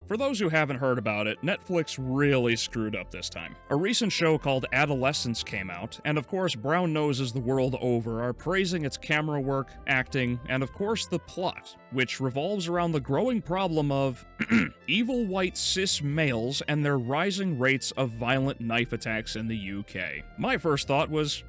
For those who haven't heard about it, Netflix really screwed up this time. A recent show called Adolescence came out, and of course brown noses the world over are praising its camera work, acting, and of course the plot, which revolves around the growing problem of evil white cis males and their rising rates of violent knife attacks in the UK. My first thought was,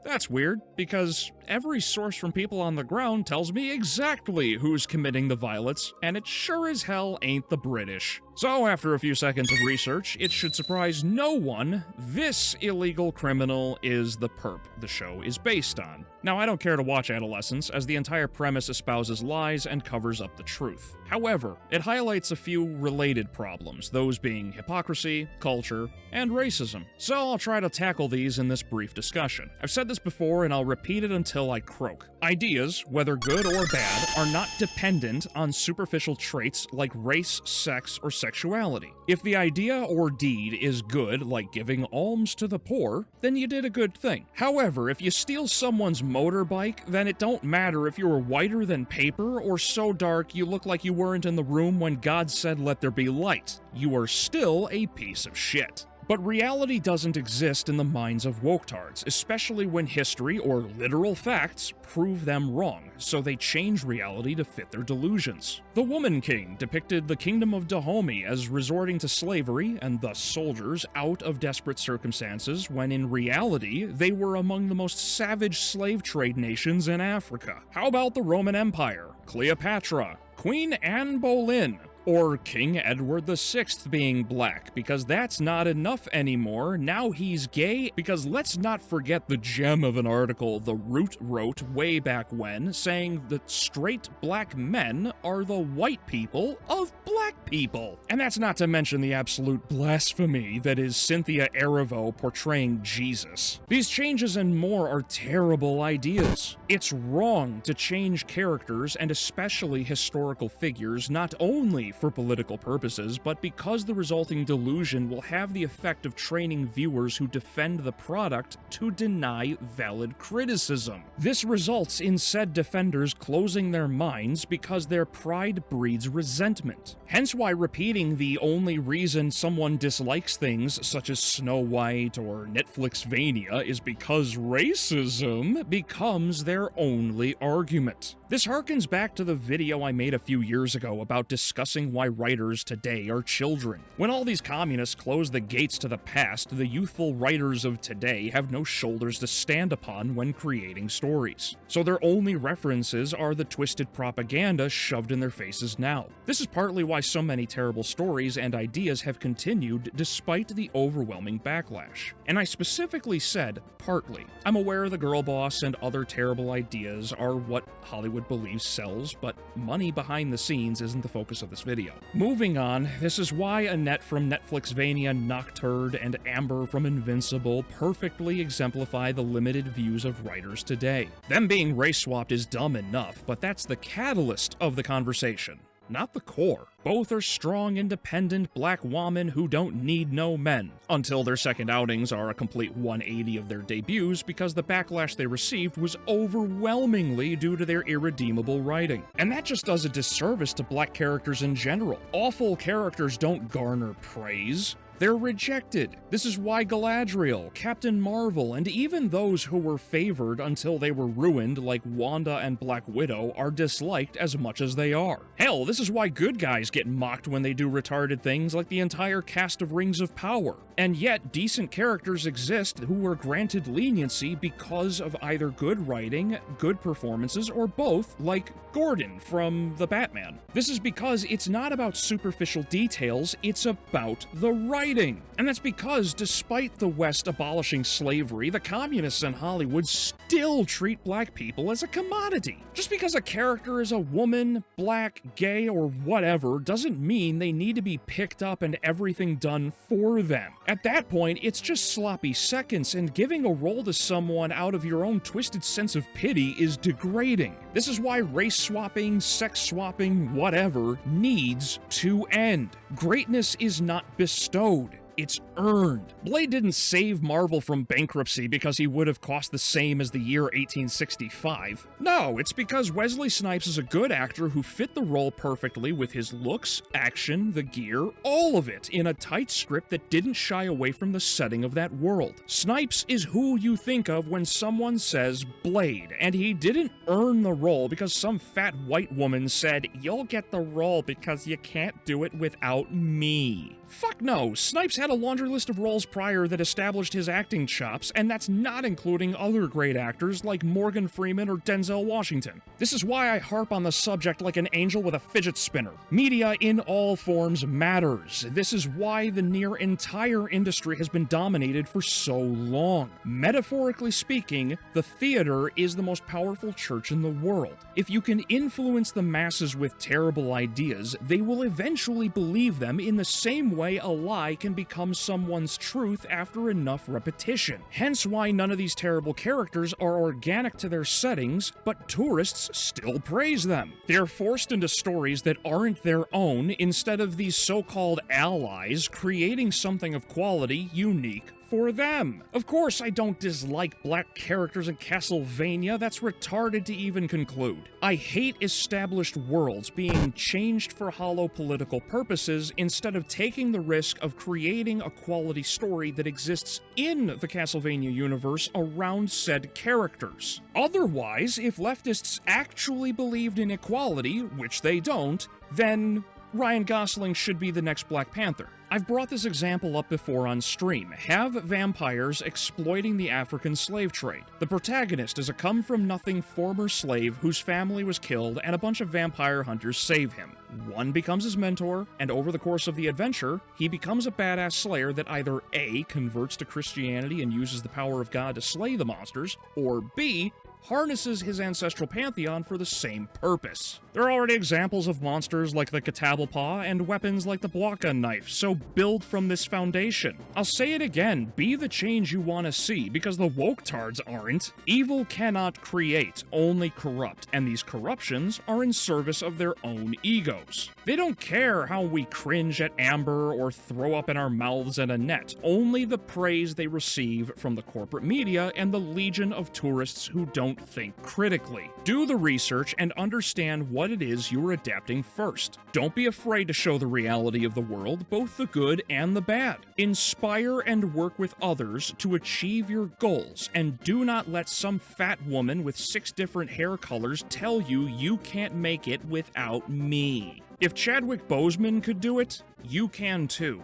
that's weird, because every source from people on the ground tells me exactly who's committing the violence, and it sure as hell ain't the British. So after a few seconds of research, it should surprise no one, this illegal criminal is the perp the show is based on. Now, I don't care to watch Adolescence, as the entire premise espouses lies and covers up the truth. However, it highlights a few related problems, those being hypocrisy, culture, and racism. So I'll try to tackle these in this brief discussion. I've said this before, and I'll repeat it until I croak. Ideas, whether good or bad, are not dependent on superficial traits like race, sex, or sexuality. If the idea or deed is good, like giving alms to the poor, then you did a good thing. However, if you steal someone's motorbike, then it don't matter if you were whiter than paper or so dark you look like you weren't in the room when God said let there be light. You are still a piece of shit. But reality doesn't exist in the minds of woketards, especially when history or literal facts prove them wrong, so they change reality to fit their delusions. The Woman King depicted the Kingdom of Dahomey as resorting to slavery, and thus soldiers, out of desperate circumstances, when in reality, they were among the most savage slave trade nations in Africa. How about the Roman Empire, Cleopatra, Queen Anne Boleyn, or King Edward VI being black, because that's not enough anymore, now he's gay, because let's not forget the gem of an article The Root wrote way back when, saying that straight black men are the white people of black people. And that's not to mention the absolute blasphemy that is Cynthia Erivo portraying Jesus. These changes and more are terrible ideas. It's wrong to change characters, and especially historical figures, not only for political purposes, but because the resulting delusion will have the effect of training viewers who defend the product to deny valid criticism. This results in said defenders closing their minds because their pride breeds resentment. Hence why repeating the only reason someone dislikes things such as Snow White or Netflixvania is because racism becomes their only argument. This harkens back to the video I made a few years ago about discussing why writers today are children. When all these communists close the gates to the past, the youthful writers of today have no shoulders to stand upon when creating stories. So their only references are the twisted propaganda shoved in their faces now. This is partly why so many terrible stories and ideas have continued despite the overwhelming backlash. And I specifically said partly. I'm aware the girl boss and other terrible ideas are what Hollywood believes sells, but money behind the scenes isn't the focus of this video. Moving on, this is why Annette from Netflixvania, Nocturd, and Amber from Invincible perfectly exemplify the limited views of writers today. Them being race-swapped is dumb enough, but that's the catalyst of the conversation, not the core. Both are strong, independent black women who don't need no men, until their second outings are a complete 180 of their debuts because the backlash they received was overwhelmingly due to their irredeemable writing. And that just does a disservice to black characters in general. Awful characters don't garner praise. They're rejected. This is why Galadriel, Captain Marvel, and even those who were favored until they were ruined like Wanda and Black Widow are disliked as much as they are. Hell, this is why good guys get mocked when they do retarded things like the entire cast of Rings of Power. And yet, decent characters exist who were granted leniency because of either good writing, good performances, or both, like Gordon from The Batman. This is because it's not about superficial details, it's about the writing. And that's because, despite the West abolishing slavery, the communists in Hollywood still treat black people as a commodity. Just because a character is a woman, black, gay, or whatever doesn't mean they need to be picked up and everything done for them. At that point, it's just sloppy seconds, and giving a role to someone out of your own twisted sense of pity is degrading. This is why race swapping, sex swapping, whatever, needs to end. Greatness is not bestowed. It's earned. Blade didn't save Marvel from bankruptcy because he would have cost the same as the year 1865. No, it's because Wesley Snipes is a good actor who fit the role perfectly with his looks, action, the gear, all of it, in a tight script that didn't shy away from the setting of that world. Snipes is who you think of when someone says Blade, and he didn't earn the role because some fat white woman said, "You'll get the role because you can't do it without me." Fuck no, Snipes had a laundry list of roles prior that established his acting chops, and that's not including other great actors like Morgan Freeman or Denzel Washington. This is why I harp on the subject like an angel with a fidget spinner. Media in all forms matters. This is why the near entire industry has been dominated for so long. Metaphorically speaking, the theater is the most powerful church in the world. If you can influence the masses with terrible ideas, they will eventually believe them in the same way a lie can become someone's truth after enough repetition. Hence why none of these terrible characters are organic to their settings, but tourists still praise them. They're forced into stories that aren't their own instead of these so-called allies creating something of quality unique for them. Of course, I don't dislike black characters in Castlevania, that's retarded to even conclude. I hate established worlds being changed for hollow political purposes instead of taking the risk of creating a quality story that exists in the Castlevania universe around said characters. Otherwise, if leftists actually believed in equality, which they don't, then Ryan Gosling should be the next Black Panther. I've brought this example up before on stream. Have vampires exploiting the African slave trade. The protagonist is a come-from-nothing former slave whose family was killed, and a bunch of vampire hunters save him. One becomes his mentor, and over the course of the adventure, he becomes a badass slayer that either A, converts to Christianity and uses the power of God to slay the monsters, or B, harnesses his ancestral pantheon for the same purpose. There are already examples of monsters like the Catabalpaw and weapons like the Bwaka knife, so build from this foundation. I'll say it again, be the change you want to see, because the woke-tards aren't. Evil cannot create, only corrupt, and these corruptions are in service of their own egos. They don't care how we cringe at Amber or throw up in our mouths at Annette, only the praise they receive from the corporate media and the legion of tourists who don't think critically. Do the research and understand what it is you're adapting first. Don't be afraid to show the reality of the world, both the good and the bad. Inspire and work with others to achieve your goals, and do not let some fat woman with 6 different hair colors tell you you can't make it without me. If Chadwick Boseman could do it, you can too.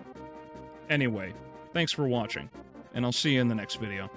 Anyway, thanks for watching, and I'll see you in the next video.